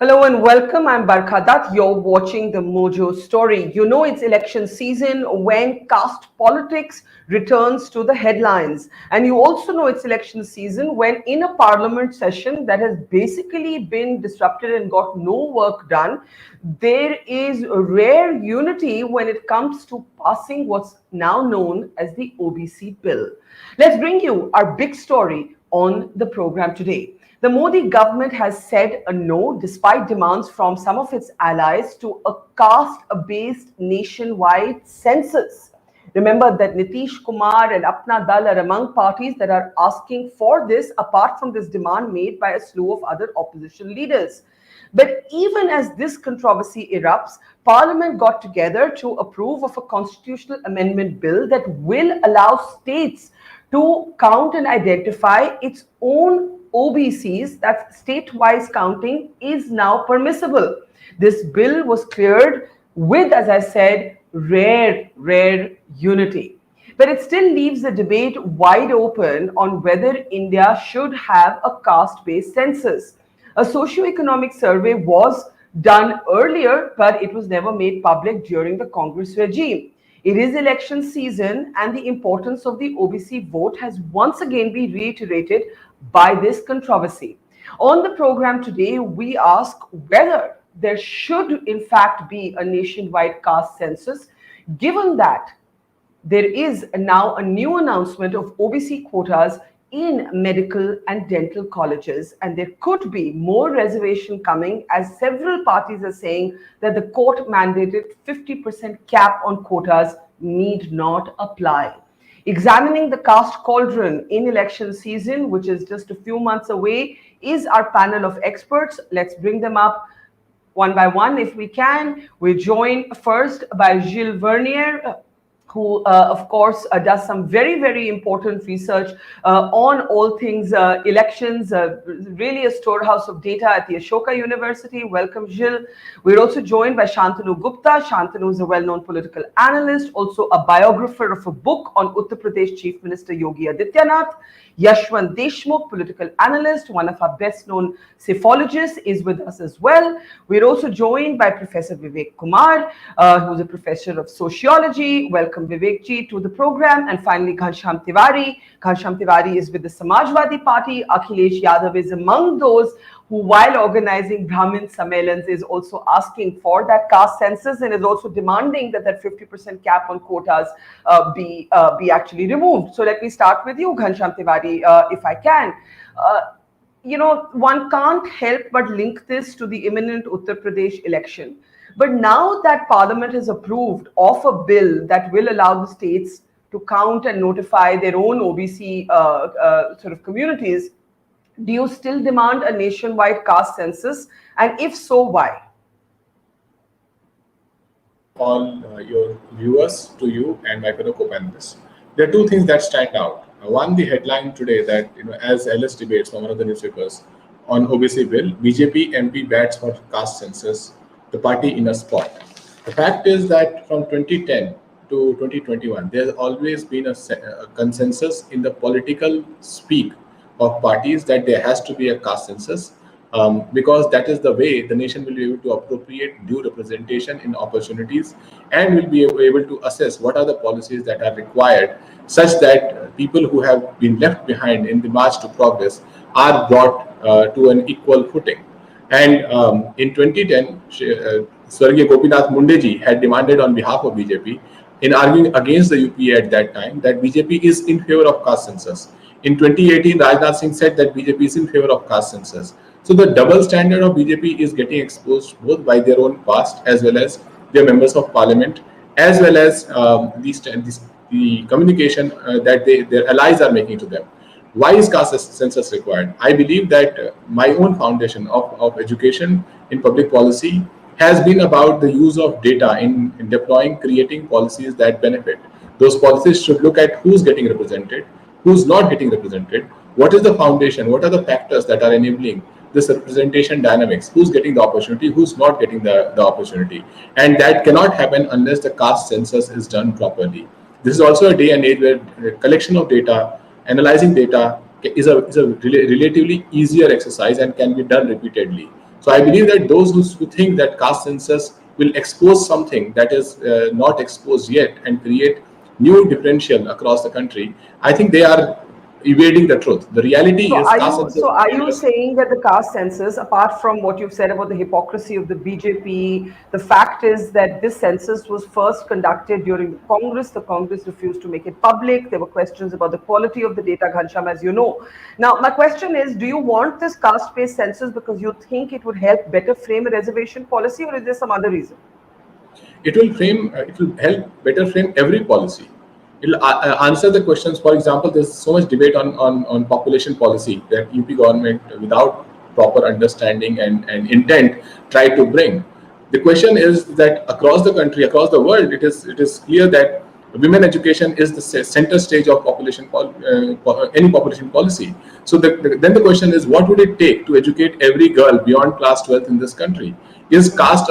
Hello and welcome. I'm Barkha Dutt. You're watching the Mojo Story. You know it's election season when caste politics returns to the headlines. And you also know it's election season when in a parliament session that has basically been disrupted and got no work done, there is rare unity when it comes to passing what's now known as the OBC Bill. Let's bring you our big story on the program today. The Modi government has said a no despite demands from some of its allies to a caste-based nationwide census. Remember that Nitish Kumar and Apna Dal are among parties that are asking for this, apart from this demand made by a slew of other opposition leaders. But even as this controversy erupts, Parliament got together to approve of a constitutional amendment bill that will allow states to count and identify its own OBCs. That's state-wise counting is now permissible. This bill was cleared with, as I said, rare unity. But it still leaves the debate wide open on whether India should have a caste-based census. A socio-economic survey was done earlier, but it was never made public during the Congress regime. It is election season, and the importance of the OBC vote has once again been reiterated by this controversy. On the program today, we ask whether there should in fact be a nationwide caste census, given that there is now a new announcement of OBC quotas in medical and dental colleges, and there could be more reservation coming, as several parties are saying that the court mandated 50% cap on quotas need not apply. Examining the caste cauldron in election season, which is just a few months away, is our panel of experts. Let's bring them up one by one if we can. We're joined first by Gilles Verniers, who, of course, does some very important research on all things elections, really a storehouse of data at the Ashoka University. Welcome, Gilles. We're also joined by Shantanu Gupta. Shantanu is a well-known political analyst, also a biographer of a book on Uttar Pradesh Chief Minister Yogi Adityanath. Yashwant Deshmukh, political analyst, one of our best-known psephologists, is with us as well. We're also joined by Professor Vivek Kumar, who's a professor of sociology. Welcome, Vivek ji, to the program. And finally, Ghanshyam Tiwari. Ghanshyam Tiwari is with the Samajwadi Party. Akhilesh Yadav is among those who, while organizing Brahmin Sammelans, is also asking for that caste census and is also demanding that that 50% cap on quotas be actually removed. So let me start with you, Ghanshyam Tiwari, if I can. You know, one can't help but link this to the imminent Uttar Pradesh election. But now that Parliament has approved of a bill that will allow the states to count and notify their own OBC sort of communities, do you still demand a nationwide caste census? And if so, why? All your viewers, to you and my fellow co-panelists. There are two things that stand out. One, the headline today that, as LS debates from one of the newspapers on OBC bill, BJP MP bats for caste census, the party in a spot. The fact is that from 2010 to 2021, there's always been a consensus in the political speak of parties that there has to be a caste census, because that is the way the nation will be able to appropriate due representation in opportunities and will be able to assess what are the policies that are required such that people who have been left behind in the march to progress are brought to an equal footing. And in 2010, Swargya Gopinath Mundeji had demanded on behalf of BJP, in arguing against the UPA at that time, that BJP is in favor of caste census. In 2018, Rajnath Singh said that BJP is in favor of caste census. So the double standard of BJP is getting exposed both by their own past as well as their members of parliament, as well as the communication that their allies are making to them. Why is caste census required? I believe that my own foundation of education in public policy has been about the use of data in deploying, creating policies that benefit. Those policies should look at who's getting represented, who's not getting represented, what is the foundation, what are the factors that are enabling this representation dynamics, who's getting the opportunity, who's not getting the opportunity. And that cannot happen unless the caste census is done properly. This is also a day and age where collection of data, analyzing data, relatively easier exercise and can be done repeatedly. So I believe that those who think that caste census will expose something that is not exposed yet and create new differential across the country, I think they are evading the truth. The reality is caste census. So are you saying that the caste census, apart from what you've said about the hypocrisy of the BJP, the fact is that this census was first conducted during the Congress. The Congress refused to make it public. There were questions about the quality of the data, Ghanshyam, as you know. Now, my question is, do you want this caste-based census because you think it would help better frame a reservation policy, or is there some other reason? It will help better frame every policy. It'll answer the questions. For example, there's so much debate on population policy that UP government, without proper understanding and intent, tried to bring. The question is that across the country, across the world, it is clear that women education is the center stage of any population policy. So then the question is, what would it take to educate every girl beyond class 12 in this country? Is caste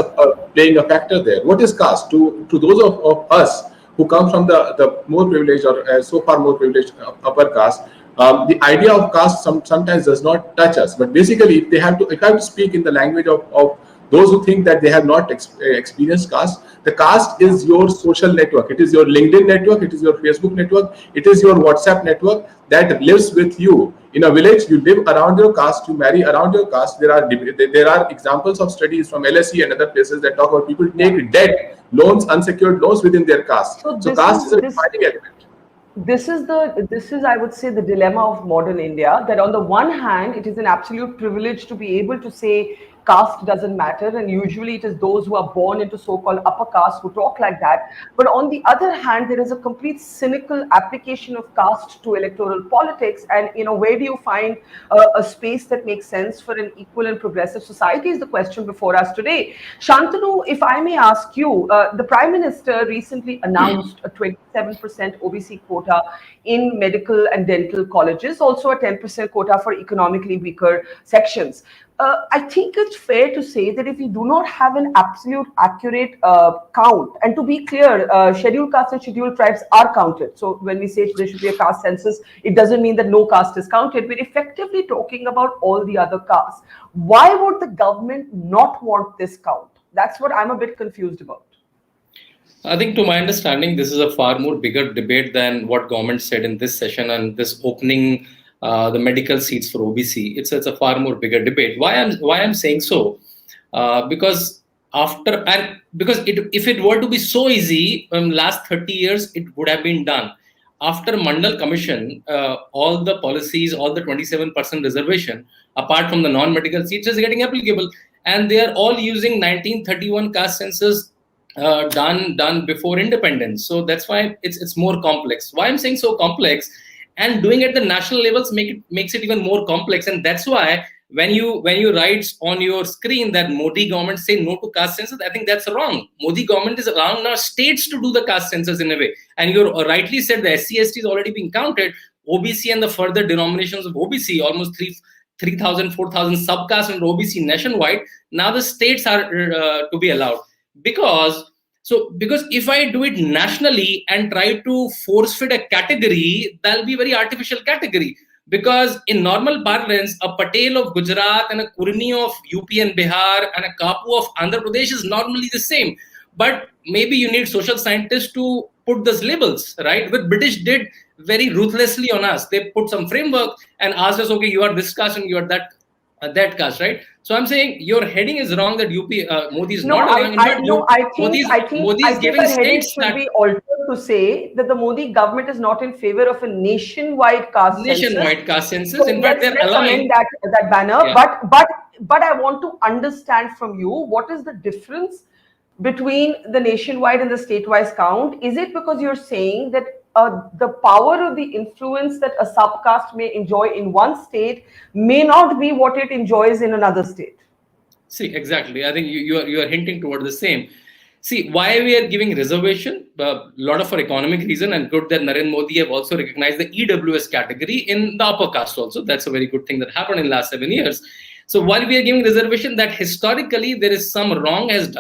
playing a factor there? What is caste to those of us who come from the more privileged or so far more privileged upper caste? The idea of caste sometimes does not touch us. But basically, if I have to speak in the language of those who think that they have not experienced caste, the caste is your social network. It is your LinkedIn network. It is your Facebook network. It is your WhatsApp network that lives with you. In a village, you live around your caste, you marry around your caste. There are examples of studies from LSE and other places that talk about people take debt, loans, unsecured loans within their caste. So caste is a defining element. This is, I would say, the dilemma of modern India, that on the one hand, it is an absolute privilege to be able to say caste doesn't matter, and usually it is those who are born into so-called upper caste who talk like that. But on the other hand, there is a complete cynical application of caste to electoral politics, and where do you find a space that makes sense for an equal and progressive society is the question before us today. Shantanu, if I may ask you, the Prime Minister recently announced a 27% OBC quota in medical and dental colleges, also a 10% quota for economically weaker sections. I think it's fair to say that if we do not have an absolute accurate count, and to be clear, scheduled castes and scheduled tribes are counted. So when we say there should be a caste census, it doesn't mean that no caste is counted. We're effectively talking about all the other castes. Why would the government not want this count? That's what I'm a bit confused about. I think, to my understanding, this is a far more bigger debate than what government said in this session and this opening the medical seats for OBC. It's a far more bigger debate. Why I'm saying so? Because if it were to be so easy, last 30 years it would have been done. After MANDAL Commission, all the policies, all the 27% reservation, apart from the non-medical seats, is getting applicable, and they are all using 1931 caste census done before independence. So that's why it's more complex. Why I'm saying so complex, and doing it at the national levels makes it even more complex. And that's why when you write on your screen that Modi government say no to caste census, I think that's wrong. Modi government is allowing our states to do the caste census in a way. And you rightly said the SC ST is already being counted. OBC and the further denominations of OBC, almost 3,000, 4,000 subcastes under OBC nationwide. Now the states are to be allowed. Because if I do it nationally and try to force fit a category, that'll be a very artificial category. Because in normal parlance, a Patel of Gujarat and a Kurmi of UP and Bihar and a Kapu of Andhra Pradesh is normally the same. But maybe you need social scientists to put those labels, right? What British did very ruthlessly on us. They put some framework and asked us, okay, you are this caste and you are that caste, right? So I'm saying your heading is wrong that Modi is not allowing. I think Modi is giving states should be altered to say that the Modi government is not in favor of a nationwide caste census. So in fact, they're allowing that banner. Yeah. But I want to understand from you, what is the difference between the nationwide and the state-wise count? Is it because you're saying that the power or the influence that a subcaste may enjoy in one state may not be what it enjoys in another state? See, exactly. I think you are hinting toward the same. See, why we are giving reservation? A lot of for economic reason, and good that Narendra Modi have also recognized the EWS category in the upper caste also. That's a very good thing that happened in the last 7 years. So while we are giving reservation, that historically there is some wrong has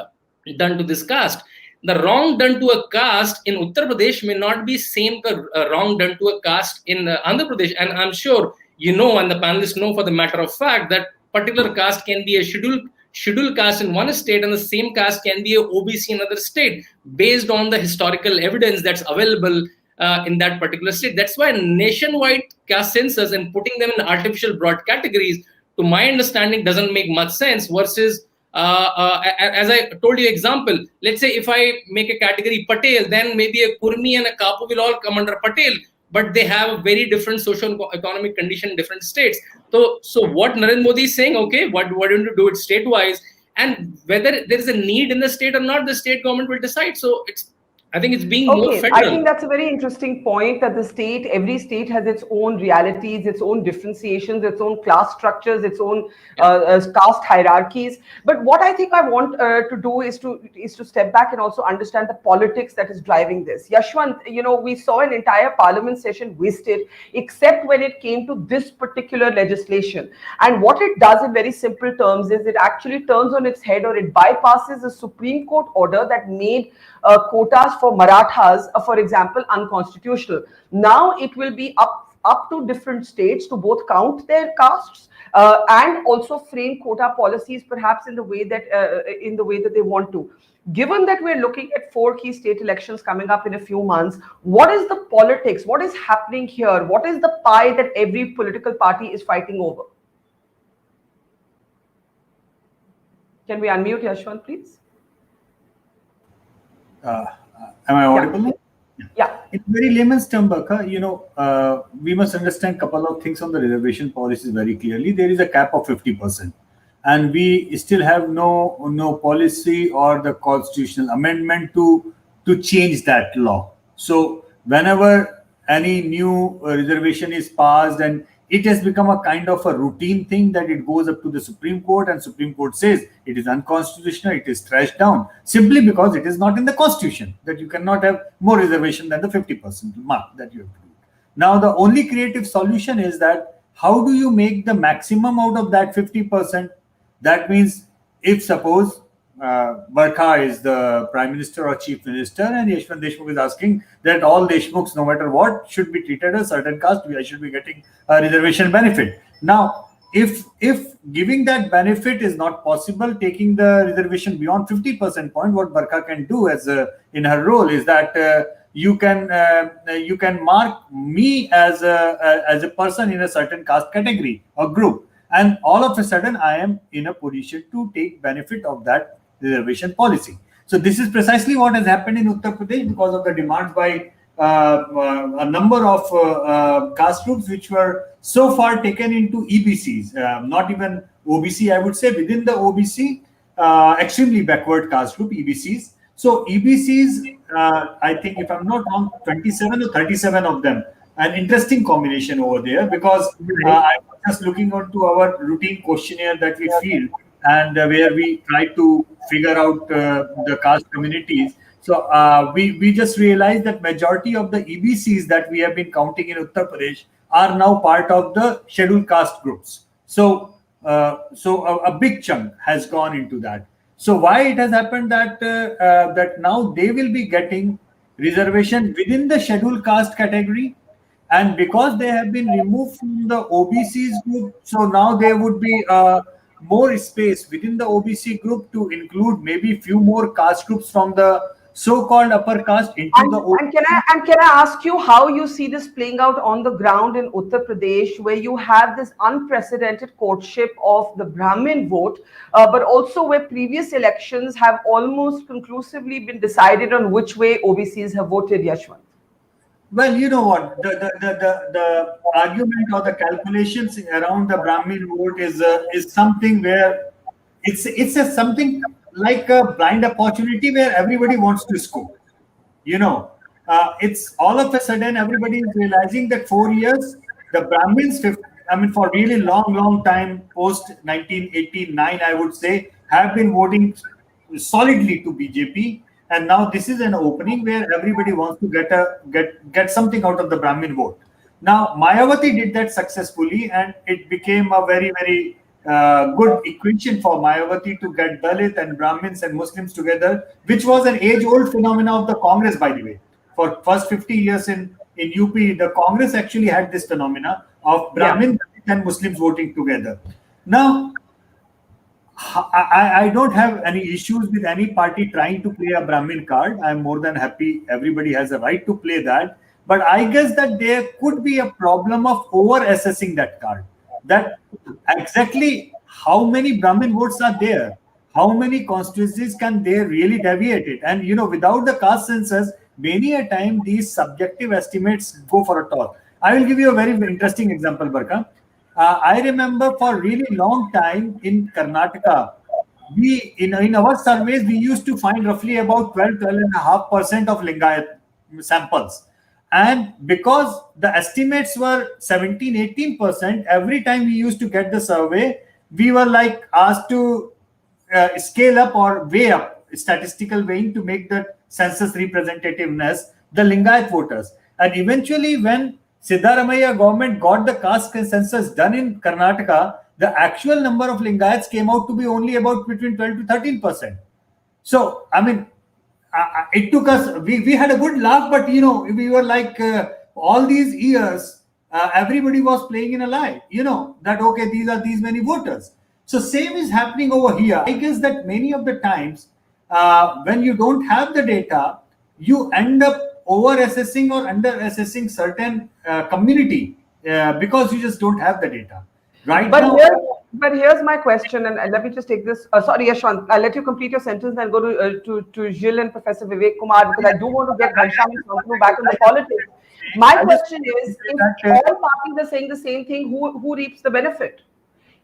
done to this caste. The wrong done to a caste in Uttar Pradesh may not be same the wrong done to a caste in Andhra Pradesh. And I'm sure you know, and the panelists know for the matter of fact that particular caste can be a scheduled caste in one state and the same caste can be a OBC in another state based on the historical evidence that's available in that particular state. That's why nationwide caste census and putting them in artificial broad categories, to my understanding, doesn't make much sense versus as I told you example, let's say if I make a category Patel, then maybe a Kurmi and a Kapu will all come under Patel, but they have a very different socio-economic condition in different states. So what Narendra Modi is saying, okay, why don't you do it state-wise? And whether there is a need in the state or not, the state government will decide. So I think it's being more federal. I think that's a very interesting point, that every state has its own realities, its own differentiations, its own class structures, its own caste hierarchies. But what I think I want to do is to step back and also understand the politics that is driving this. Yashwant, you know, we saw an entire parliament session wasted, except when it came to this particular legislation. And what it does in very simple terms is it actually turns on its head, or it bypasses a Supreme Court order that made quotas for Marathas, for example, unconstitutional. Now it will be up to different states to both count their castes and also frame quota policies, perhaps in the way that they want to. Given that we're looking at 4 key state elections coming up in a few months, what is the politics? What is happening here? What is the pie that every political party is fighting over? Can we unmute Yashwant, please? Am I audible? Yeah. In very layman's term, Barkha, you know, we must understand a couple of things on the reservation policies very clearly. There is a cap of 50%, and we still have no policy or the constitutional amendment to change that law. So whenever any new reservation is passed, and it has become a kind of a routine thing that it goes up to the Supreme Court, and Supreme Court says it is unconstitutional, it is thrashed down, simply because it is not in the Constitution, that you cannot have more reservation than the 50% mark that you have to do. Now, the only creative solution is that how do you make the maximum out of that 50%? That means if suppose Barkha is the Prime Minister or Chief Minister, and Yashwant Deshmukh is asking that all Deshmukhs, no matter what, should be treated as certain caste, I should be getting a reservation benefit. Now, if giving that benefit is not possible, taking the reservation beyond 50% point, what Barkha can do as in her role is that you can mark me as a person in a certain caste category or group, and all of a sudden I am in a position to take benefit of that reservation policy. So this is precisely what has happened in Uttar Pradesh because of the demands by a number of caste groups which were so far taken into EBCs, not even OBC, I would say, within the OBC, extremely backward caste group, EBCs. So EBCs, I think if I'm not wrong, 27 or 37 of them. An interesting combination over there, because I was just looking onto our routine questionnaire that we field, and where we try to figure out the caste communities. So we just realized that majority of the EBCs that we have been counting in Uttar Pradesh are now part of the scheduled caste groups. So a big chunk has gone into that. So why it has happened that that now they will be getting reservation within the scheduled caste category, and because they have been removed from the OBCs group, so now there would be more space within the OBC group to include maybe few more caste groups from the so-called upper caste into the OBC. And can I ask you how you see this playing out on the ground in Uttar Pradesh, where you have this unprecedented courtship of the Brahmin vote, but also where previous elections have almost conclusively been decided on which way OBCs have voted, Yashwant? Well, you know what, the argument or the calculations around the Brahmin vote is something where it's something like a blind opportunity where everybody wants to score. You know, it's all of a sudden everybody is realizing that 4 years the Brahmins, for really long time post 1989, I would say, have been voting solidly to BJP. And now this is an opening where everybody wants to get something out of the Brahmin vote. Now Mayawati did that successfully, and it became a very good equation for Mayawati to get Dalit and Brahmins and Muslims together, which was an age-old phenomenon of the Congress, by the way. For first 50 years in UP, the Congress actually had this phenomena of Brahmin and Muslims voting together. Now, I don't have any issues with any party trying to play a Brahmin card. I'm more than happy. Everybody has a right to play that. But I guess that there could be a problem of over-assessing that card. That exactly how many Brahmin votes are there? How many constituencies can they really deviate it? And, without the caste census, many a time these subjective estimates go for a toss. I will give you a very interesting example, Barkha. I remember for a really long time in Karnataka, we in our surveys, we used to find roughly about 12.5% of Lingayat samples. And because the estimates were 17-18%, every time we used to get the survey, we were like asked to scale up or weigh up statistical weighing to make the census representativeness the Lingayat voters. And eventually, when Siddaramaiah government got the caste census done in Karnataka, the actual number of Lingayats came out to be only about between 12 to 13%. So, I mean, it took us, we had a good laugh, but, we were like, all these years, everybody was playing in a lie, that, okay, these are these many voters. So, same is happening over here. I guess that many of the times, when you don't have the data, you end up over-assessing or under-assessing certain community because you just don't have the data. Right but now, here's my question, and let me just take this. Sorry, Yashwant, I'll let you complete your sentence and go to Gilles and Professor Vivek Kumar, because I do want to get Ghanshyam and Shantanu back on the politics. My question is, if all parties are saying the same thing, who reaps the benefit?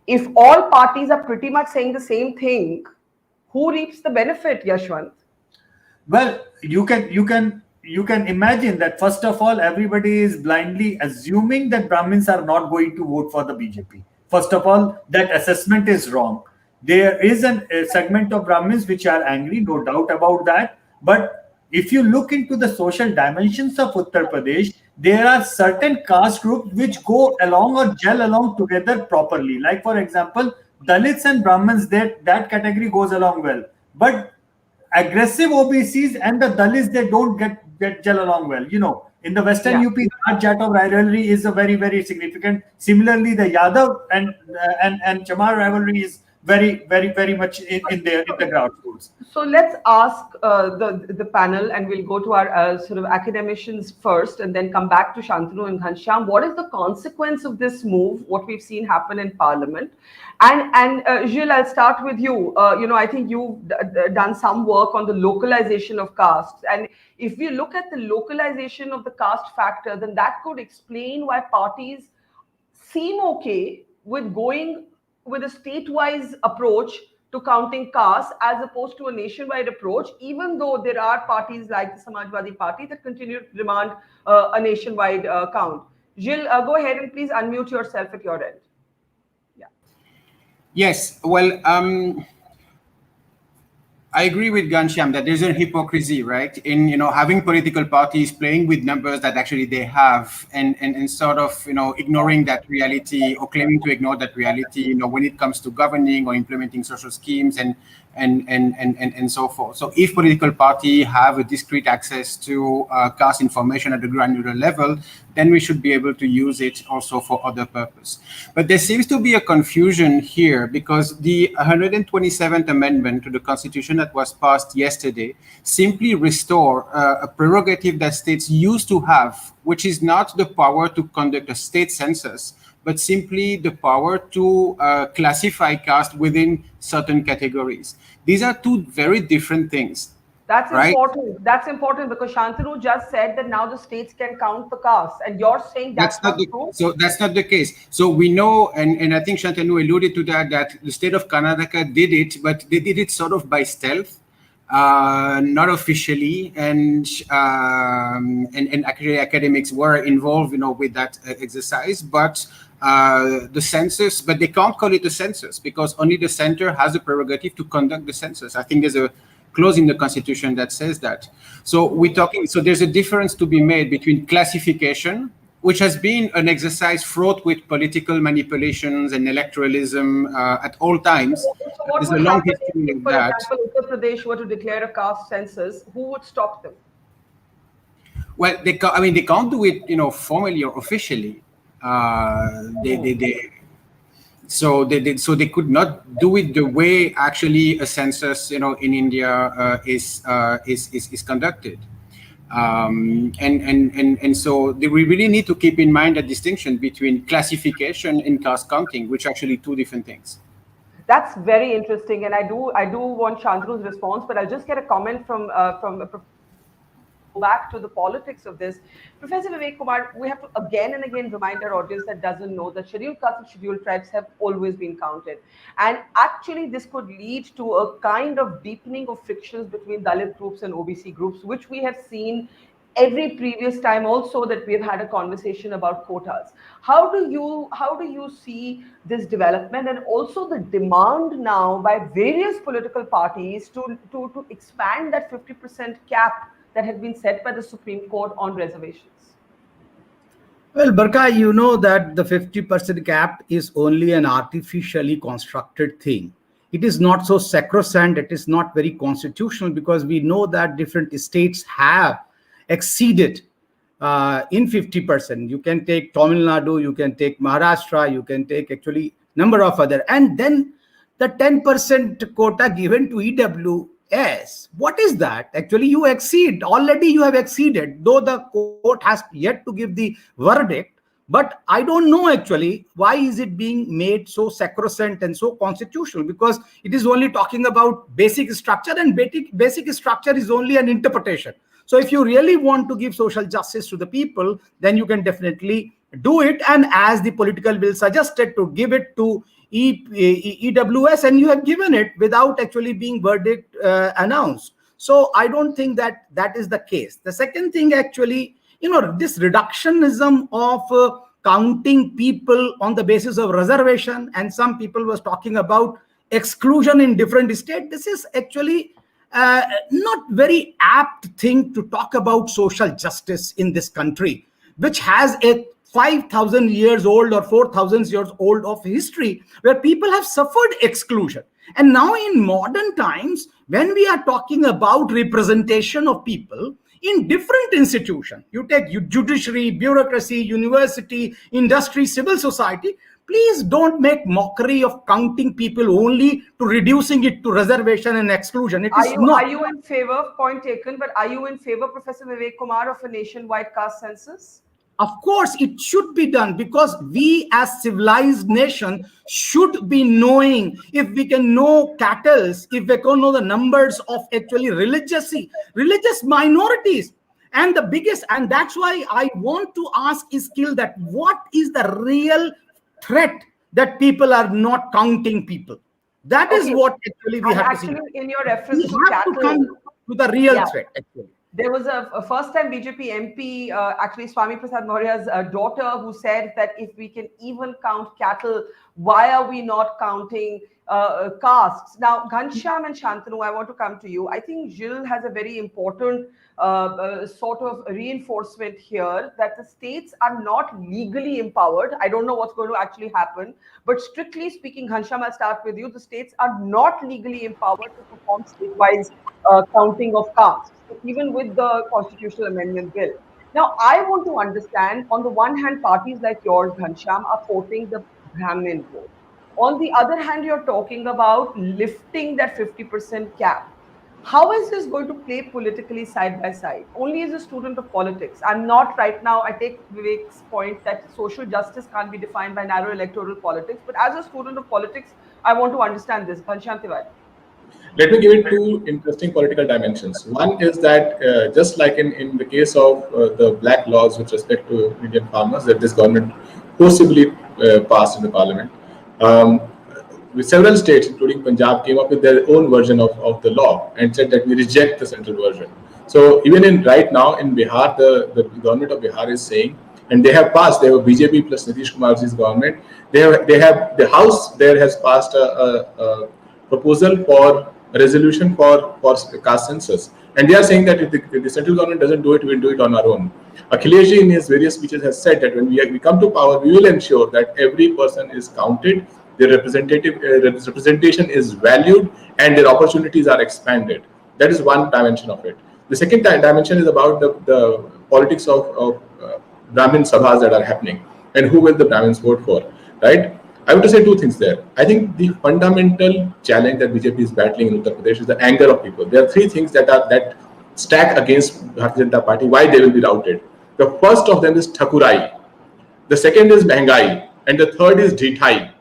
If all parties are pretty much saying the same thing, who reaps the benefit, Yashwant? Well, you can imagine that first of all, everybody is blindly assuming that Brahmins are not going to vote for the BJP. First of all, that assessment is wrong. There is a segment of Brahmins which are angry, no doubt about that. But if you look into the social dimensions of Uttar Pradesh, there are certain caste groups which go along or gel along together properly. Like, for example, Dalits and Brahmins, that category goes along well. But aggressive OBCs and the Dalits, they don't get gel along well. In the Western UP, the Raj-Jatov rivalry is a very, very significant. Similarly, the Yadav and Chamar rivalry is very, very, very much in the grassroots. So let's ask the panel, and we'll go to our sort of academicians first, and then come back to Shantanu and Ghanshyam. What is the consequence of this move? What we've seen happen in Parliament, and Gilles, I'll start with you. I think you've done some work on the localization of castes, and if we look at the localization of the caste factor, then that could explain why parties seem okay with going with a state-wise approach to counting castes as opposed to a nationwide approach, even though there are parties like the Samajwadi Party that continue to demand a nationwide count. Gilles, go ahead and please unmute yourself at your end. Yeah. Yes, well, I agree with Ghanshyam that there's a hypocrisy, right, in having political parties playing with numbers that actually they have, and sort of ignoring that reality, or claiming to ignore that reality, when it comes to governing or implementing social schemes and so forth. So if political parties have a discrete access to caste information at the granular level, then we should be able to use it also for other purpose. But there seems to be a confusion here, because the 127th Amendment to the Constitution that was passed yesterday simply restore a prerogative that states used to have, which is not the power to conduct a state census, but simply the power to classify caste within certain categories. These are two very different things. That's important. That's important, because Shantanu just said that now the states can count the castes, and you're saying that's not true. So that's not the case. So we know, and I think Shantanu alluded to that the state of Karnataka did it, but they did it sort of by stealth, not officially, and actually academics were involved, with that exercise, but the census, but they can't call it a census because only the center has the prerogative to conduct the census. I think there's a clause in the Constitution that says that. So so there's a difference to be made between classification, which has been an exercise fraught with political manipulations and electoralism at all times. So what There's would a long happen history if, of for that. example, Uttar Pradesh were to declare a caste census? Who would stop them? Well, they can't do it, formally or officially. So they could not do it the way actually a census, in India is conducted. And so we really need to keep in mind the distinction between classification and caste counting, which are actually two different things. That's very interesting, and I do want Shantanu's response, but I'll just get a comment from back to the politics of this. Professor Vivek Kumar, we have to again and again remind our audience that doesn't know that scheduled castes and scheduled tribes have always been counted. And actually, this could lead to a kind of deepening of frictions between Dalit groups and OBC groups, which we have seen every previous time also that we've had a conversation about quotas. How do you see this development, and also the demand now by various political parties to expand that 50% cap that had been set by the Supreme Court on reservations? Well, Barkha, you know that the 50% cap is only an artificially constructed thing. It is not so sacrosanct, it is not very constitutional, because we know that different states have exceeded in 50%. You can take Tamil Nadu, you can take Maharashtra, you can take actually number of other. And then the 10% quota given to EWS, what is that? Actually, you exceed. Already you have exceeded, though the court has yet to give the verdict. But I don't know actually why is it being made so sacrosanct and so constitutional, because it is only talking about basic structure, and basic structure is only an interpretation. So if you really want to give social justice to the people, then you can definitely do it. And as the political will suggested, to give it to EWS, and you have given it without actually being verdict announced. So I don't think that that is the case. The second thing, actually, this reductionism of counting people on the basis of reservation, and some people was talking about exclusion in different states. This is actually not very apt thing to talk about social justice in this country, which has a 5,000 years old or 4,000 years old of history, where people have suffered exclusion. And now in modern times, when we are talking about representation of people in different institutions, you take judiciary, bureaucracy, university, industry, civil society, please don't make mockery of counting people only to reducing it to reservation and exclusion. It is not. Are you in favor, point taken, but are you in favor, Professor Vivek Kumar, of a nationwide caste census? Of course, it should be done, because we as civilized nation should be knowing. If we can know cattle, if we can know the numbers of actually religious minorities, and the biggest, and that's why I want to ask Gilles that what is the real threat that people are not counting people? That is what actually we have to see. In your reference we to have cattle, to come to the real threat, actually. There was a first-time BJP MP, actually Swami Prasad Maurya's daughter, who said that if we can even count cattle, why are we not counting castes? Now, Ghanshyam and Shantanu, I want to come to you. I think Gilles has a very important sort of reinforcement here, that the states are not legally empowered. I don't know what's going to actually happen, but strictly speaking, Ghanshyam, I'll start with you. The states are not legally empowered to perform state-wise counting of castes, even with the constitutional amendment bill. Now, I want to understand, on the one hand, parties like yours, Ghanshyam, are quoting the Brahmin vote. On the other hand, you're talking about lifting that 50% cap. How is this going to play politically side by side? Only as a student of politics. I'm not right now, I take Vivek's point that social justice can't be defined by narrow electoral politics, but as a student of politics, I want to understand this. Ghanshyam Tiwari. Let me give it two interesting political dimensions. One is that just like in the case of the black laws with respect to Indian farmers that this government possibly passed in the parliament, with several states, including Punjab, came up with their own version of the law and said that we reject the central version. So even right now in Bihar, the government of Bihar is saying, and they have passed, they have a BJP plus Nitish Kumar's government, they have the House there has passed a proposal for a resolution for caste census, and they are saying that if the central government doesn't do it, we'll do it on our own. Akhilesh ji in his various speeches has said that when we come to power, we will ensure that every person is counted, their representation is valued, and their opportunities are expanded. That is one dimension of it. The second dimension is about the politics of Brahmin sabhas that are happening. and who will the Brahmins vote for, right? I want to say two things there. I think the fundamental challenge that BJP is battling in Uttar Pradesh is the anger of people. There are three things that stack against Bharatiya Janata Party, why they will be routed. The first of them is Thakurai. The second is Mehngai. And the third is Dhithai.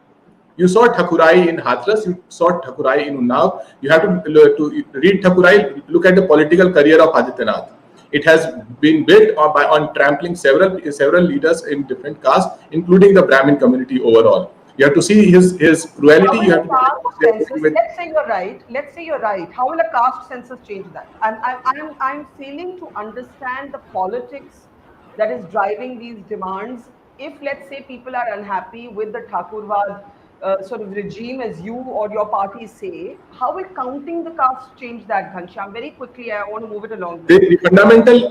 You saw Thakurai in Hathras, you saw Thakurai in Unnao. You have to read Thakurai, look at the political career of Adityanath. It has been built on trampling several leaders in different castes, including the Brahmin community overall. You have to see his cruelty. You have to let's say you're right. Let's say you're right. How will a caste census change that? I'm failing to understand the politics that is driving these demands. If, let's say, people are unhappy with the Thakurwad sort of regime, as you or your party say, how will counting the caste change that, Ghanshyam? Very quickly, I want to move it along. The fundamental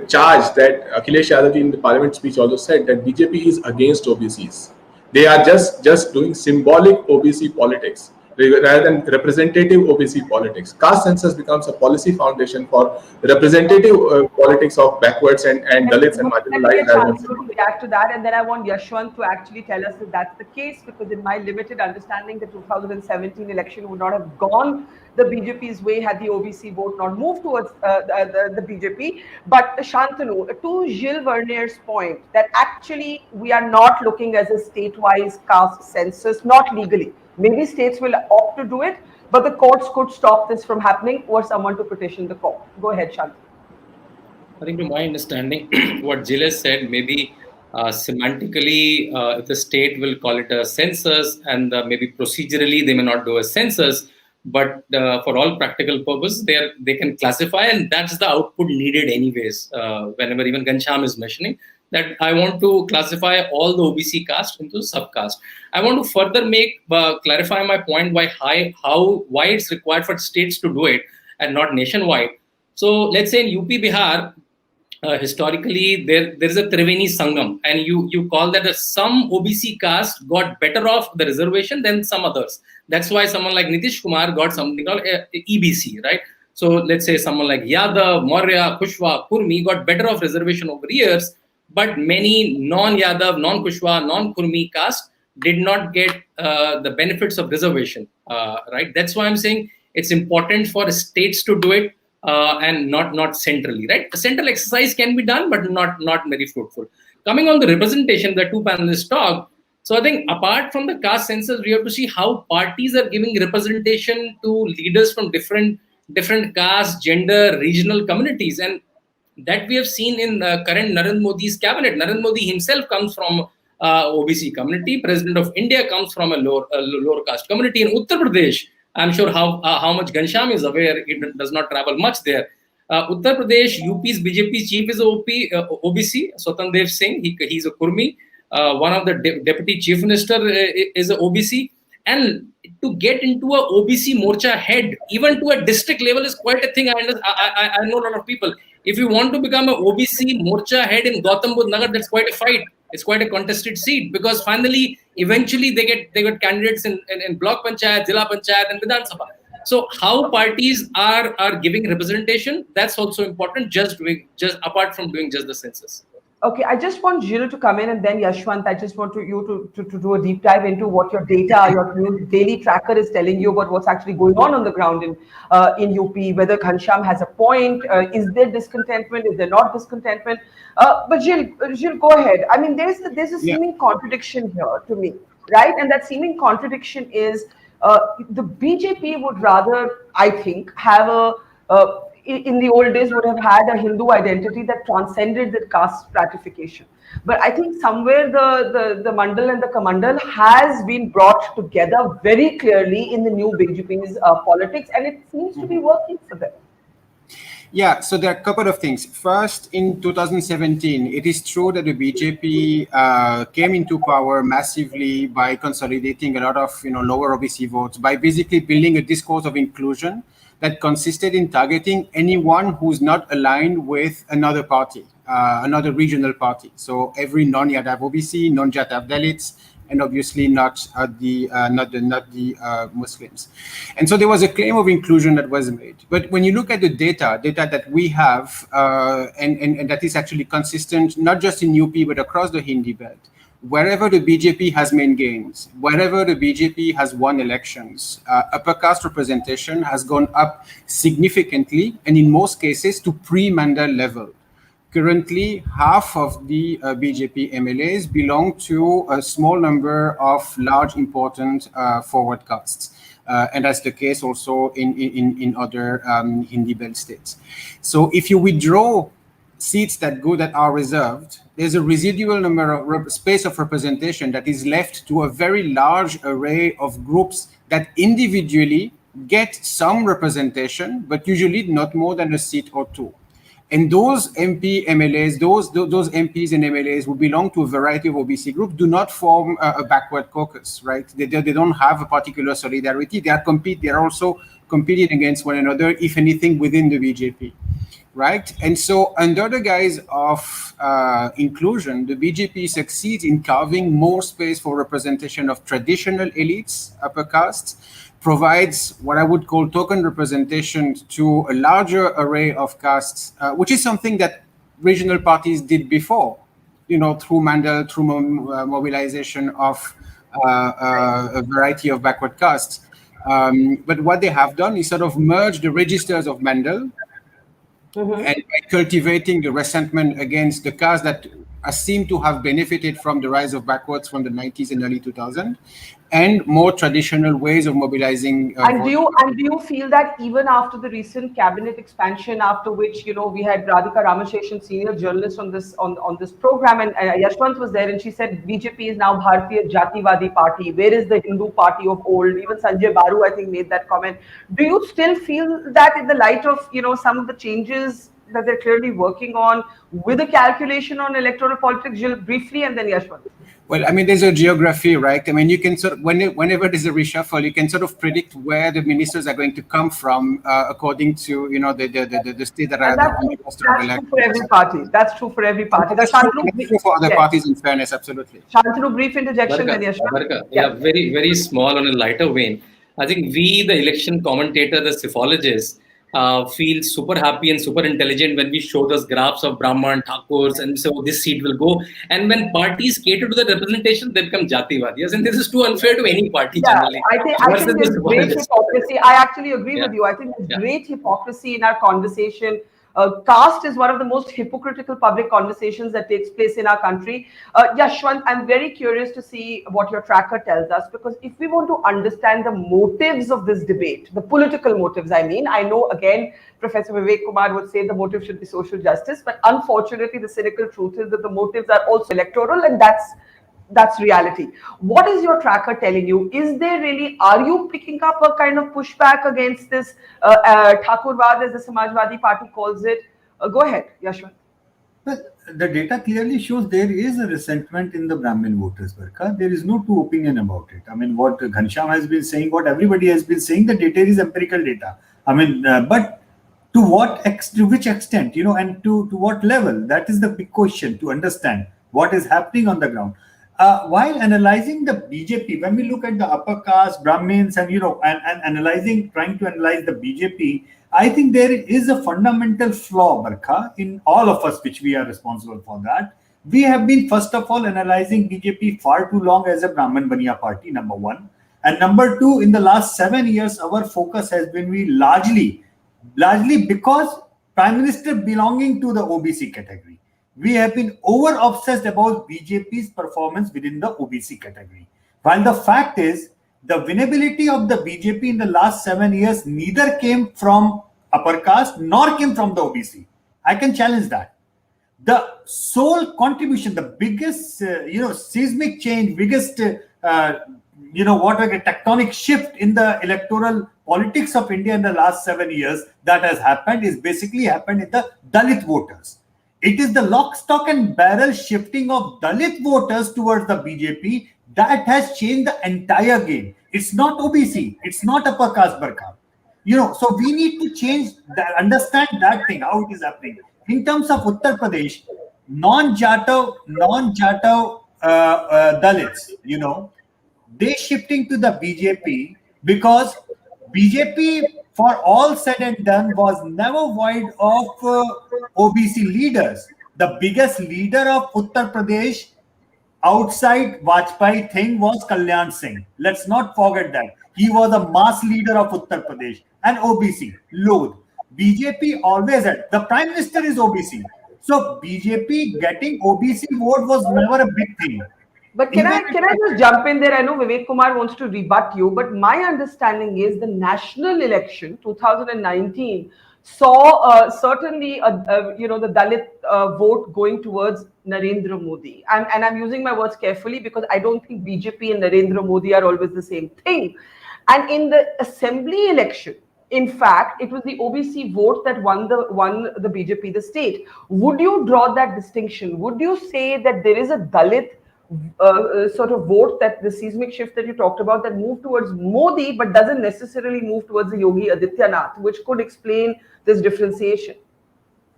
charge that Akhilesh Yadav in the parliament speech also said, that BJP is against OBCs. They are just doing symbolic OBC politics rather than representative OBC politics. Caste census becomes a policy foundation for representative politics of backwards and Dalits and marginalized. Let me to react to that, and then I want Yashwant to actually tell us that that's the case, because in my limited understanding, the 2017 election would not have gone the BJP's way had the OBC vote not moved towards the BJP. But Shantanu, to Gilles Verniers' point, that actually we are not looking as a state-wise caste census, not legally. Maybe states will opt to do it, but the courts could stop this from happening, or someone to petition the court. Go ahead, Shantanu. I think, to my understanding, what Gilles said, maybe semantically, if the state will call it a census, and maybe procedurally they may not do a census, but for all practical purposes, they can classify, and that's the output needed anyways. Whenever even Ghanshyam is mentioning that I want to classify all the OBC caste into subcaste. I want to further clarify my point why it's required for states to do it and not nationwide. So let's say in UP, Bihar, historically there is a Triveni Sangam, and you call that some OBC caste got better off the reservation than some others. That's why someone like Nitish Kumar got something called EBC, right? So let's say someone like Yadav, Maurya, Kushwa, Kurmi got better off reservation over years, but many non-Yadav, non-Kushwa, non-Kurmi caste did not get the benefits of reservation, right? That's why I'm saying it's important for states to do it and not centrally, right? The central exercise can be done, but not very fruitful. Coming on the representation, the two panelists talked. So I think apart from the caste census, we have to see how parties are giving representation to leaders from different caste, gender, regional communities, and that we have seen in current Narendra Modi's cabinet. Narendra Modi himself comes from OBC community. President of India comes from a lower caste community. In Uttar Pradesh, I'm sure how much Ghanshyam is aware, it does not travel much there. Uttar Pradesh, UP's BJP chief is OBC, Swatandev Singh. He's a Kurmi. One of the deputy chief minister is a OBC. And to get into a OBC Morcha head, even to a district level, is quite a thing. I know a lot of people. If you want to become an OBC Morcha head in Gautam Budh Nagar, that's quite a fight. It's quite a contested seat, because finally, eventually they get candidates in Block Panchayat, Zilla Panchayat, and Vidhan Sabha. So how parties are giving representation, that's also important, just apart from doing just the census. Okay, I just want Gilles to come in, and then Yashwant, I just want you to do a deep dive into what your data, your daily tracker is telling you about what's actually going on the ground in UP, whether Ghanshyam has a point, is there discontentment, is there not discontentment? But Gilles, go ahead. I mean, there's a seeming contradiction here to me, right? And that seeming contradiction is the BJP would rather, I think, have in the old days would have had a Hindu identity that transcended the caste stratification. But I think somewhere the Mandal and the Kamandal has been brought together very clearly in the new BJP's politics, and it seems to be working for them. Yeah, so there are a couple of things. First, in 2017, it is true that the BJP came into power massively by consolidating a lot of lower OBC votes, by basically building a discourse of inclusion that consisted in targeting anyone who's not aligned with another party, another regional party. So every non-Yadav OBC, non-Jatav Dalits, and obviously not the Muslims. And so there was a claim of inclusion that was made. But when you look at the data that we have, and that is actually consistent, not just in UP, but across the Hindi belt, wherever the BJP has made gains, wherever the BJP has won elections, upper caste representation has gone up significantly, and in most cases to pre-Mandal level. Currently, half of the BJP MLAs belong to a small number of large, important forward castes. And that's the case also in other Hindi belt states. So if you withdraw seats that are reserved, there's a residual number of space of representation that is left to a very large array of groups that individually get some representation, but usually not more than a seat or two. And those MLAs, those MPs and MLAs who belong to a variety of OBC groups do not form a backward caucus, right? They don't have a particular solidarity. They are also competing against one another, if anything, within the BJP, right? And so under the guise of inclusion, the BJP succeeds in carving more space for representation of traditional elites, upper castes, provides what I would call token representation to a larger array of castes, which is something that regional parties did before, through MANDAL, through mobilization of a variety of backward castes. But what they have done is sort of merge the registers of MANDAL, and by cultivating the resentment against the castes that seem to have benefited from the rise of backwards from the 90s and early 2000s, and more traditional ways of mobilizing. And do you feel that even after the recent cabinet expansion, after which we had Radhika Ramasheshan, senior journalist on this program, and Yashwant was there, and she said BJP is now Bharatiya Jativadi party. Where is the Hindu party of old? Even Sanjay Baru, I think, made that comment. Do you still feel that in the light of some of the changes that they're clearly working on with a calculation on electoral politics? Gilles, briefly, and then Yashwant. Well, I mean, there's a geography, right? I mean, you can sort of, whenever there's a reshuffle, you can sort of predict where the ministers are going to come from according to, the state that are on the roster of elections. That's true for every party. That's true for every party. That's true for other parties, in fairness, absolutely. Shantanu, brief interjection, then Yashwant. Barkha, yeah, very, very small on a lighter vein. I think we, the election commentator, the psephologists, feel super happy and super intelligent when we show those graphs of Brahman, Thakurs, and so this seat will go. And when parties cater to the representation, they become Jativadiyas. And this is too unfair to any party generally. I think there's great hypocrisy. I actually agree with you. I think there's great hypocrisy in our conversation. Caste is one of the most hypocritical public conversations that takes place in our country. Yashwant, I'm very curious to see what your tracker tells us, because if we want to understand the motives of this debate, the political motives, I know, again, Professor Vivek Kumar would say the motive should be social justice, but unfortunately, the cynical truth is that the motives are also electoral, and that's reality. What is your tracker telling you? Are you picking up a kind of pushback against this Thakurwad, as the Samajwadi Party calls it? Go ahead, Yashwant. Well, the data clearly shows there is a resentment in the Brahmin voters, Barkha. There is no two opinion about it. I mean, what Ghanshyam has been saying, what everybody has been saying, the data is empirical data. I mean, but to which extent, and to what level? That is the big question, to understand what is happening on the ground. While analyzing the BJP, when we look at the upper caste, Brahmins, and trying to analyze the BJP, I think there is a fundamental flaw, Barkha, in all of us, which we are responsible for that. We have been, first of all, analyzing BJP far too long as a Brahman Baniya party, number one. And number two, in the last 7 years, our focus has been largely because Prime Minister belonging to the OBC category. We have been over-obsessed about BJP's performance within the OBC category. While the fact is, the winnability of the BJP in the last 7 years neither came from upper caste nor came from the OBC. I can challenge that. The sole contribution, the biggest, seismic change, biggest, tectonic shift in the electoral politics of India in the last 7 years that has happened is basically happened in the Dalit voters. It is the lock, stock and barrel shifting of Dalit voters towards the BJP that has changed the entire game. It's not OBC. It's not upper caste, Barkha. So we need to change that, understand that thing, how it is happening. In terms of Uttar Pradesh, non-Jatav Dalits, they shifting to the BJP because BJP, for all said and done, was never void of OBC leaders. The biggest leader of Uttar Pradesh outside Vajpayee thing was Kalyan Singh. Let's not forget that. He was a mass leader of Uttar Pradesh and OBC, Lod. BJP always had, the Prime Minister is OBC. So BJP getting OBC vote was never a big thing. But can I just jump in there? I know Vivek Kumar wants to rebut you, but my understanding is the national election 2019 saw certainly the Dalit vote going towards Narendra Modi, and I'm using my words carefully because I don't think BJP and Narendra Modi are always the same thing. And in the assembly election, in fact, it was the OBC vote that won the BJP the state. Would you draw that distinction? Would you say that there is a Dalit sort of vote, that the seismic shift that you talked about, that moved towards Modi but doesn't necessarily move towards the Yogi Adityanath, which could explain this differentiation?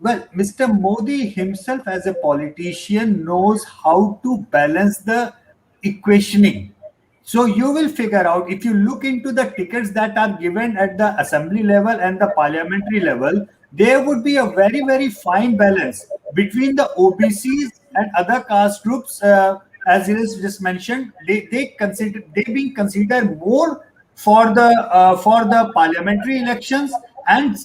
Well, Mr. Modi himself as a politician knows how to balance the equationing. So you will figure out, if you look into the tickets that are given at the assembly level and the parliamentary level, there would be a very, very fine balance between the OBCs and other caste groups. As Gilles just mentioned, they being considered more for the parliamentary elections, and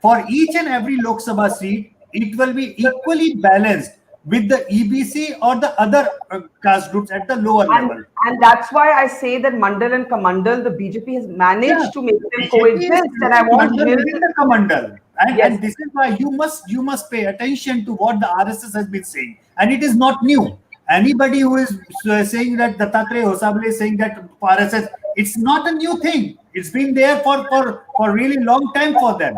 for each and every Lok Sabha seat, it will be equally balanced with the EBC or the other caste groups at the lower level. And that's why I say that Mandal and Kamandal, the BJP has managed to make them coexist. And I want Gilles the Kamandal. And, yes. And this is why you must pay attention to what the RSS has been saying. And it is not new. Anybody who is saying that Dattatreya Hosable is saying that RSS, it's not a new thing. It's been there for really long time for them.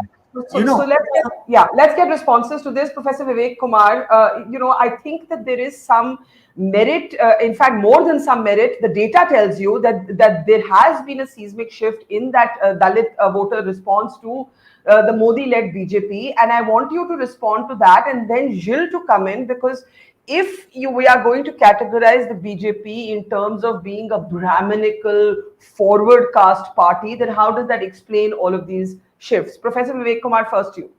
So let's get responses to this. Professor Vivek Kumar, I think that there is some merit, in fact, more than some merit. The data tells you that there has been a seismic shift in that Dalit voter response to the Modi-led BJP. And I want you to respond to that, and then Gilles to come in, because if we are going to categorize the BJP in terms of being a Brahminical forward caste party, then how does that explain all of these shifts? Professor Vivek Kumar, first you.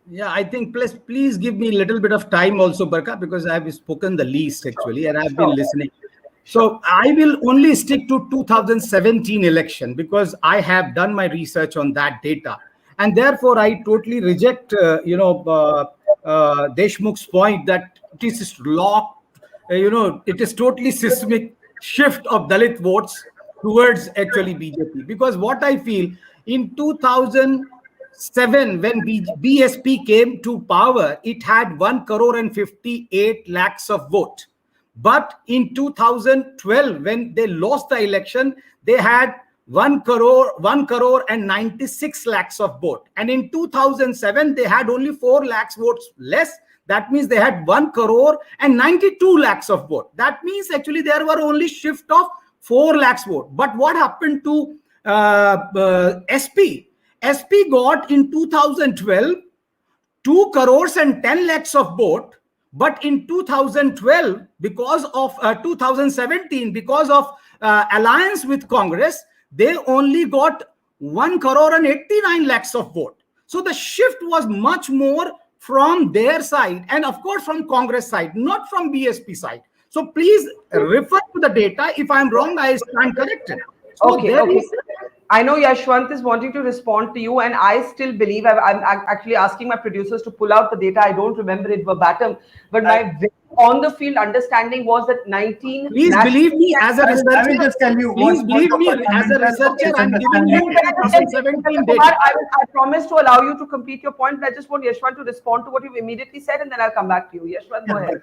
Yeah, I think please give me a little bit of time also, Barkha, because I have spoken the least actually, and I've been listening. So I will only stick to 2017 election because I have done my research on that data, and therefore I totally reject Deshmukh's point that it is locked. It is totally seismic shift of Dalit votes towards actually BJP, because what I feel, in 2007, when BSP came to power, it had 1 crore and 58 lakhs of vote. But in 2012, when they lost the election, they had 1 crore and 96 lakhs of vote. And in 2007, they had only 4 lakhs votes less. That means they had 1 crore and 92 lakhs of vote. That means actually there were only shift of 4 lakhs vote. But what happened to SP? SP got in 2012 2 crores and 10 lakhs of vote, but in 2012, because of 2017, because of alliance with Congress, they only got 1 crore and 89 lakhs of vote. So the shift was much more from their side, and of course from Congress side, not from BSP side. So please refer to the data. If I'm wrong, I stand corrected. So okay. I know Yashwant is wanting to respond to you, and I still believe, I'm actually asking my producers to pull out the data. I don't remember it verbatim, but my on the field understanding was that 19. Please believe me as a researcher. I will just tell you. Please believe me as a researcher. I'm giving you 2017 data. I promise to allow you to complete your point, but I just want Yashwant to respond to what you've immediately said, and then I'll come back to you. Yashwant, go ahead.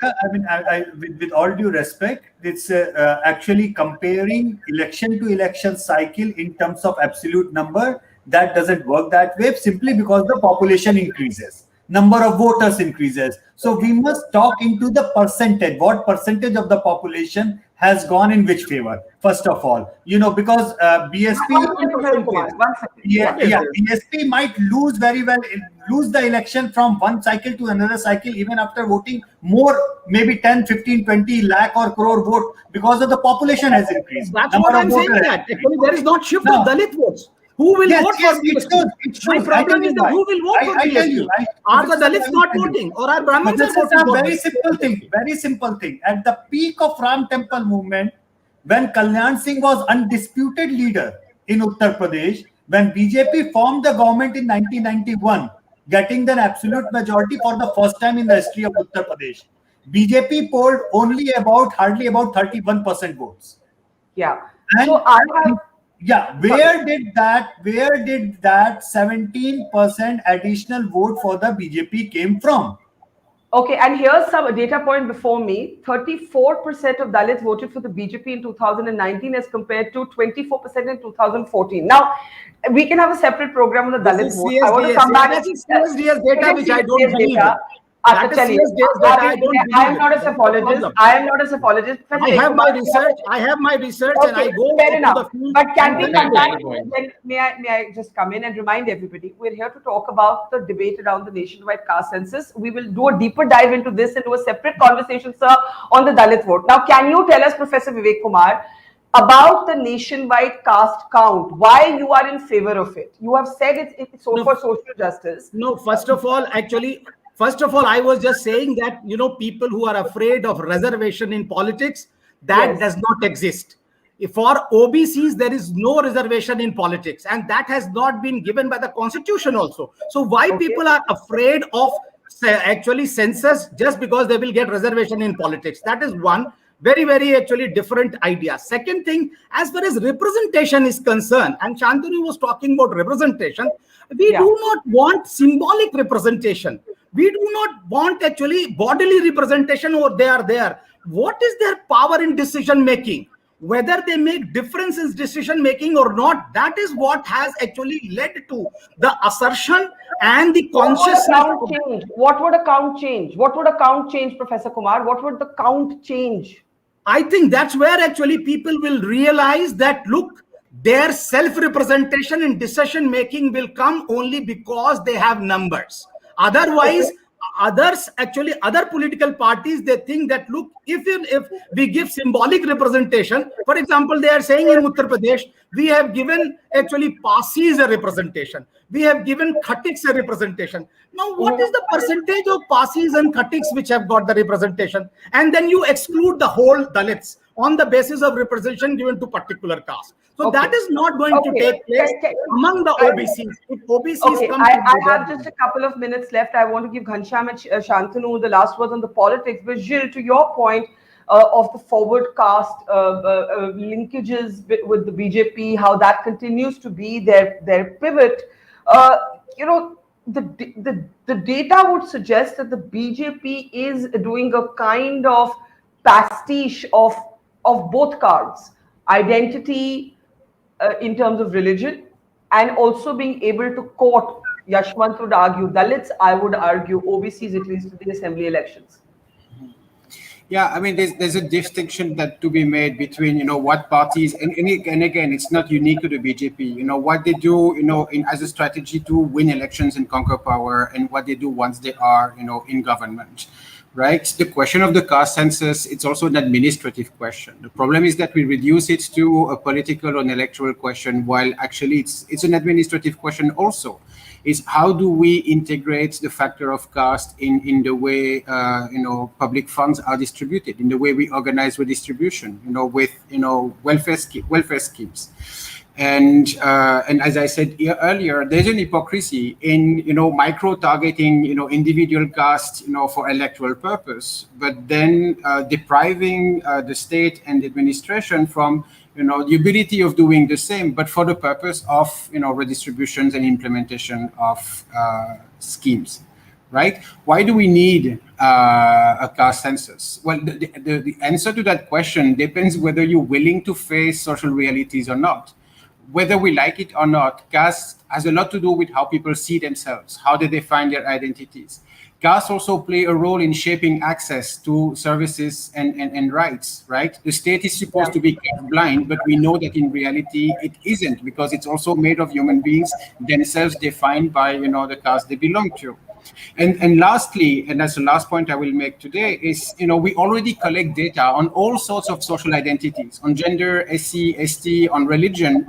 With all due respect, it's actually comparing election to election cycle in terms of absolute number. That doesn't work that way, simply because the population increases. Number of voters increases. So we must talk into the percentage. What percentage of the population has gone in which favor? First of all, because BSP might lose the election from one cycle to another cycle, even after voting more, maybe 10, 15, 20 lakh or crore vote, because of the population has increased. That's what I'm saying. That actually there is not shift of Dalit votes. Who will Yes, vote yes, for it GST? should. It should. My problem is that who will vote for I tell GST? you, Are the Professor, Dalits I will not tell you. voting, or are Brahmins But are this is voting a for very this? simple thing. Very simple thing. At the peak of Ram Temple movement, when Kalyan Singh was undisputed leader in Uttar Pradesh, when BJP formed the government in 1991, getting the absolute majority for the first time in the history of Uttar Pradesh, BJP polled hardly about 31% votes. Yeah. And So I have. yeah, where did that 17% additional vote for the BJP came from? Okay, and here's some data point before me. 34% of Dalits voted for the BJP in 2019 as compared to 24% in 2014. Now, we can have a separate program on the This Dalit is vote. I want to CSDS. come back. That is CSDS data, which I don't CSDS believe in. data. That is CSDS data, I don't believe I am not a it. That's the psychologist. problem. I am not a psychologist. I have my research. I have my research, and I go fair to enough. the field. But can we and come back? point. Then may I just come in and remind everybody? We're here to talk about the debate around the nationwide caste census. We will do a deeper dive into this and do a separate conversation, sir, on the Dalit vote. Now, can you tell us, Professor Vivek Kumar, about the nationwide caste count? Why you are in favor of it? You have said it's for social justice. No, first of all, I was just saying that, people who are afraid of reservation in politics, that Yes. does not exist. For OBCs, there is no reservation in politics, and that has not been given by the constitution also. So why Okay. people are afraid of actually census just because they will get reservation in politics? That is one very, very actually different idea. Second thing, as far as representation is concerned, and Shantanu was talking about representation, we Yeah. do not want symbolic representation. We do not want actually bodily representation, or they are there. What is their power in decision making? Whether they make difference in decision making or not, that is what has actually led to the assertion and the consciousness. What would a count change? What would a count change, Professor Kumar? What would the count change? I think that's where actually people will realize that, look, their self-representation in decision making will come only because they have numbers. Otherwise, other political parties, they think that, look, if we give symbolic representation, for example, they are saying in Uttar Pradesh, we have given actually Parsis a representation. We have given Khatiks a representation. Now, what is the percentage of Parsis and Khatiks which have got the representation? And then you exclude the whole Dalits on the basis of representation given to particular caste. So that is not going to take place among the OBCs. If OBCs come I have just a couple of minutes left. I want to give Ghanshyam and Shantanu the last words on the politics. But Gilles, to your point of the forward caste linkages with the BJP, how that continues to be their pivot, the data would suggest that the BJP is doing a kind of pastiche of both cards, identity in terms of religion, and also being able to quote. Yashwant would argue Dalits, I would argue OBCs, at least in the assembly elections. Yeah, I mean, there's a distinction that to be made between, what parties, and again, it's not unique to the BJP, what they do, as a strategy to win elections and conquer power, and what they do once they are, in government, right? The question of the caste census, it's also an administrative question. The problem is that we reduce it to a political or an electoral question, while actually it's an administrative question also. Is how do we integrate the factor of caste in the way public funds are distributed, in the way we organize redistribution, with welfare schemes, and as I said earlier, there's an hypocrisy in micro targeting individual caste for electoral purpose, but then depriving the state and the administration from the ability of doing the same, but for the purpose of redistributions and implementation of schemes, right? Why do we need a caste census? Well, the answer to that question depends whether you're willing to face social realities or not. Whether we like it or not, caste has a lot to do with how people see themselves, how they define their identities. Caste also play a role in shaping access to services and rights, right? The state is supposed to be blind, but we know that in reality it isn't, because it's also made of human beings themselves defined by the caste they belong to. And lastly, and that's the last point I will make today, is we already collect data on all sorts of social identities, on gender, SC, ST, on religion.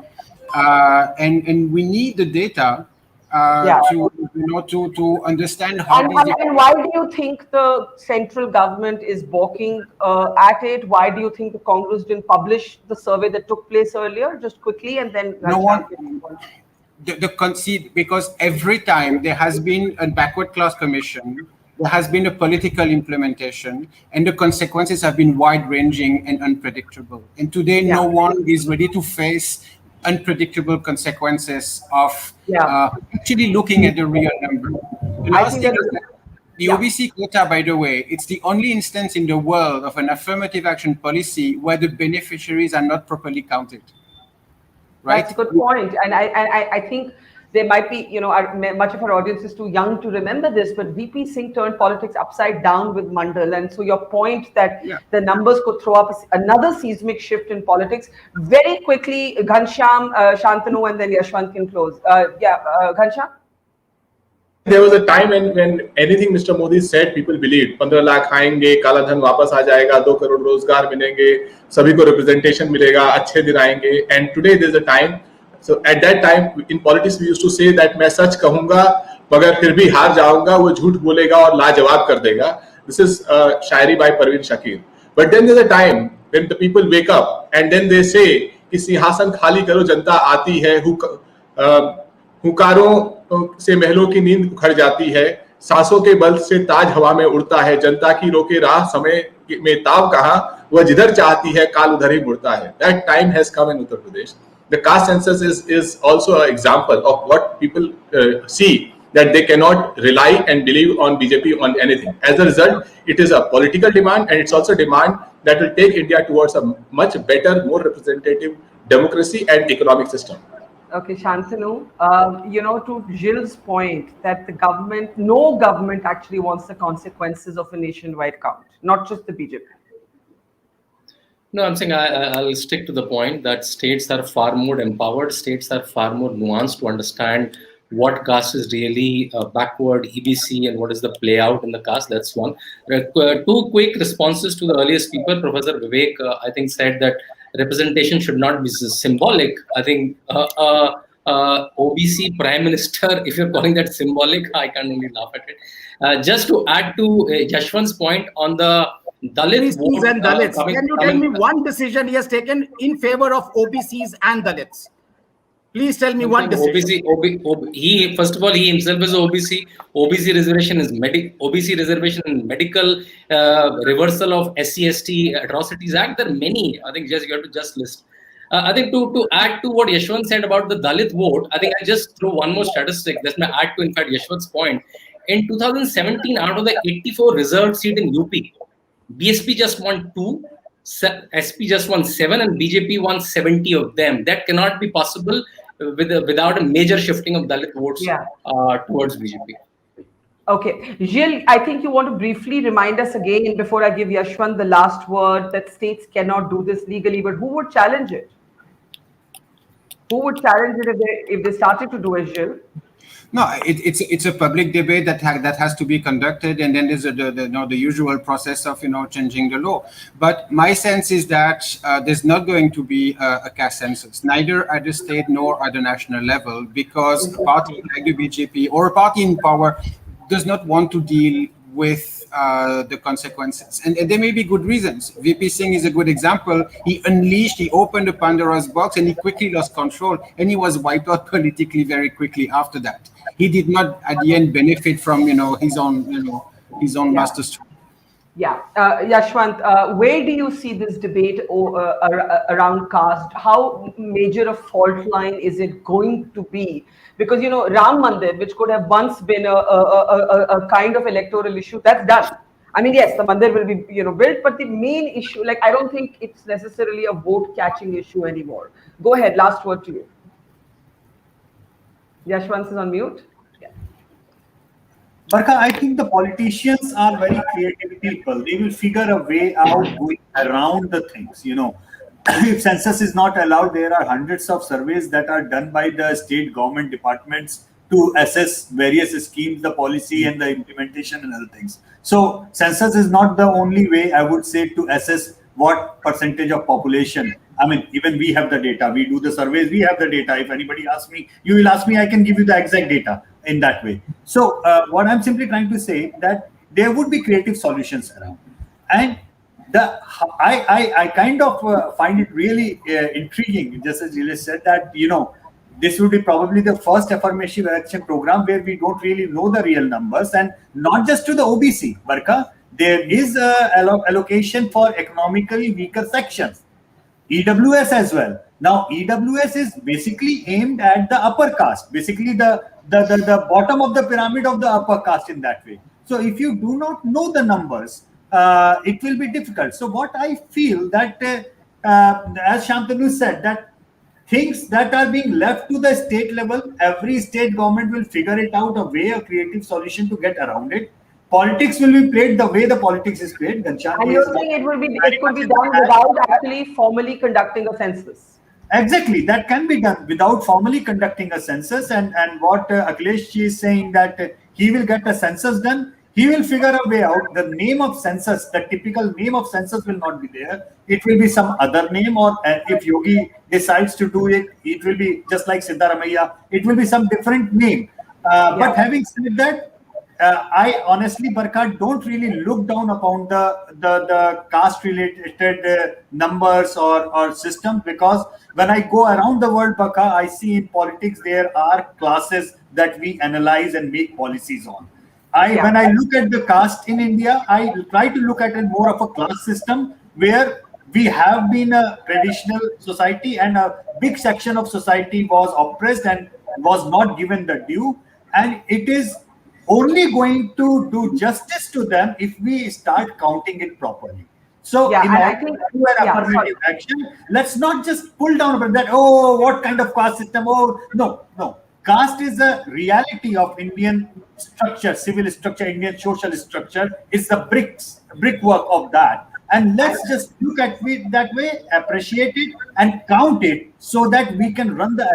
and we need the data to understand how and why do you think the central government is balking at it? Why do you think the Congress didn't publish the survey that took place earlier? Just quickly, and then no one. The conceit, because every time there has been a backward class commission, there has been a political implementation, and the consequences have been wide-ranging and unpredictable. And today, no one is ready to face unpredictable consequences of actually looking at the real number. The last thing is that the OBC quota, by the way, it's the only instance in the world of an affirmative action policy where the beneficiaries are not properly counted. Right? That's a good point. And I think there might be, much of our audience is too young to remember this, but VP Singh turned politics upside down with Mandal. And so your point that the numbers could throw up another seismic shift in politics. Very quickly, Ghanshyam, Shantanu, and then Yashwant can close. Ghanshyam? There was a time when anything Mr. Modi said, people believed. 15 lakh आएंगे, काला धन वापस आ जाएगा, 2 करोड़ रोजगार मिलेंगे, सभी को representation मिलेगा, अच्छे दिन आएंगे. And today there's a time. So at that time in politics we used to say that मैं सच कहूँगा, मगर फिर भी हार जाऊँगा, वो झूठ बोलेगा और लाजवाब कर देगा. This is Shayari by Parveen Shakir. But then there's a time when the people wake up and then they say कि सिंहासन खाली करो, जनता आती है, हुकारों से महलों की नींद उखड़ जाती है, सांसों के बल से ताज हवा में उड़ता है, जनता की रोके राह समय में ताव कहाँ, वह जिधर चाहती है काल उधर ही मुड़ता है. That time has come in Uttar Pradesh. The caste census is also an example of what people see, that they cannot rely and believe on BJP on anything. As a result, it is a political demand, and it's also a demand that will take India towards a much better, more representative democracy and economic system. Okay, Shantanu, to Gilles' point that no government actually wants the consequences of a nationwide count, not just the BJP. No, I'm saying I'll stick to the point that states are far more empowered, states are far more nuanced to understand what caste is really backward, EBC, and what is the play out in the caste. That's one. 2 quick responses to the earlier speaker, Professor Vivek, I think said that representation should not be symbolic. I think OBC Prime Minister, if you're calling that symbolic, I can only laugh at it. Just to add to Yashwant's point on the Dalit vote, and Dalits. Can you tell me one decision he has taken in favor of OBCs and Dalits? Please tell me one decision. He first of all, he himself is OBC. OBC reservation is OBC reservation in medical, reversal of SC ST atrocities act. There are many. I think you have to just list. I think to add to what Yashwant said about the Dalit vote, I think I just throw one more statistic. That's my add to in fact Yashwant's point. In 2017, out of the 84 reserved seat in UP, BSP just won 2, SP just won 7, and BJP won 70 of them. That cannot be possible without a major shifting of Dalit votes towards BJP. Okay, Gilles, I think you want to briefly remind us again before I give Yashwant the last word that states cannot do this legally, but who would challenge it? Who would challenge it if they started to do it, Gilles? No, it's a public debate that has to be conducted, and then there's the usual process of changing the law. But my sense is that there's not going to be a caste census, neither at the state nor at the national level, because a party like the BJP or a party in power does not want to deal with the consequences, and there may be good reasons. VP Singh is a good example. He opened the Pandora's box, and he quickly lost control, and he was wiped out politically very quickly after that. He did not, at the end, benefit from his own masterstroke. Yeah, Yashwant, where do you see this debate around caste? How major a fault line is it going to be? Because Ram Mandir, which could have once been a kind of electoral issue, that's done. I mean, yes, the Mandir will be built, but the main issue, I don't think it's necessarily a vote-catching issue anymore. Go ahead, last word to you. Yashwant is on mute. Barkha, I think the politicians are very creative people. They will figure a way out going around the things. If census is not allowed, there are hundreds of surveys that are done by the state government departments to assess various schemes, the policy and the implementation and other things. So census is not the only way, I would say, to assess what percentage of population I mean, even we have the data. We do the surveys. We have the data. If anybody asks me, you will ask me, I can give you the exact data in that way. So what I'm simply trying to say that there would be creative solutions around. And I kind of find it really intriguing, just as Gilles said, that, this would be probably the first affirmative action program where we don't really know the real numbers, and not just to the OBC, Barkha. There is a allocation for economically weaker sections, EWS as well. Now, EWS is basically aimed at the upper caste, basically the bottom of the pyramid of the upper caste in that way. So if you do not know the numbers, it will be difficult. So what I feel that, as Shantanu said, that things that are being left to the state level, every state government will figure it out a way, a creative solution to get around it. Politics will be played the way the politics is played. Ghanshyam, and you're saying it could be done without actually formally conducting a census. Exactly, that can be done without formally conducting a census. And what Akhilesh is saying, that he will get a census done. He will figure a way out. The name of census, the typical name of census will not be there. It will be some other name, or if Yogi decides to do it, it will be just like Siddaramaiah. It will be some different name. But having said that, I honestly, Barkha, don't really look down upon the caste-related numbers or systems, because when I go around the world, Barkha, I see in politics there are classes that we analyze and make policies on. When I look at the caste in India, I try to look at it more of a class system where we have been a traditional society, and a big section of society was oppressed and was not given the due, and it is only going to do justice to them if we start counting it properly. So in order to do an affirmative action, let's not just pull down about that, oh, what kind of caste system? Oh, no. Caste is a reality of Indian structure, civil structure, Indian social structure. It's the brickwork of that. And let's just look at it that way, appreciate it, and count it, so that we can run the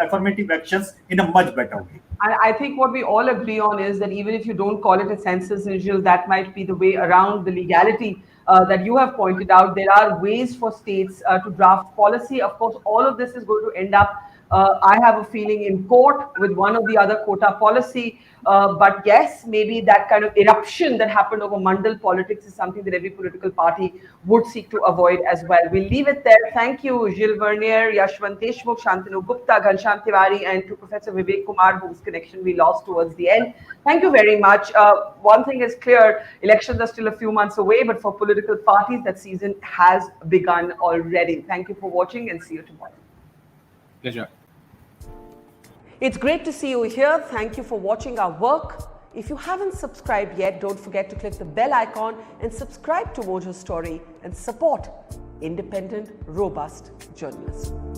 affirmative actions in a much better way. I think what we all agree on is that even if you don't call it a census, Nigel, that might be the way around the legality that you have pointed out. There are ways for states to draft policy. Of course, all of this is going to end up, I have a feeling, in court with one or the other quota policy. But yes, maybe that kind of eruption that happened over Mandal politics is something that every political party would seek to avoid as well. We'll leave it there. Thank you, Gilles, Verniers, Yashwant, Deshmukh, Shantanu, Gupta, Ghanshyam, Tiwari, and to Professor Vivek Kumar, whose connection we lost towards the end. Thank you very much. One thing is clear, elections are still a few months away, but for political parties, that season has begun already. Thank you for watching, and see you tomorrow. Pleasure. It's great to see you here. Thank you for watching our work. If you haven't subscribed yet, don't forget to click the bell icon and subscribe to Mojo Story and support independent, robust journalism.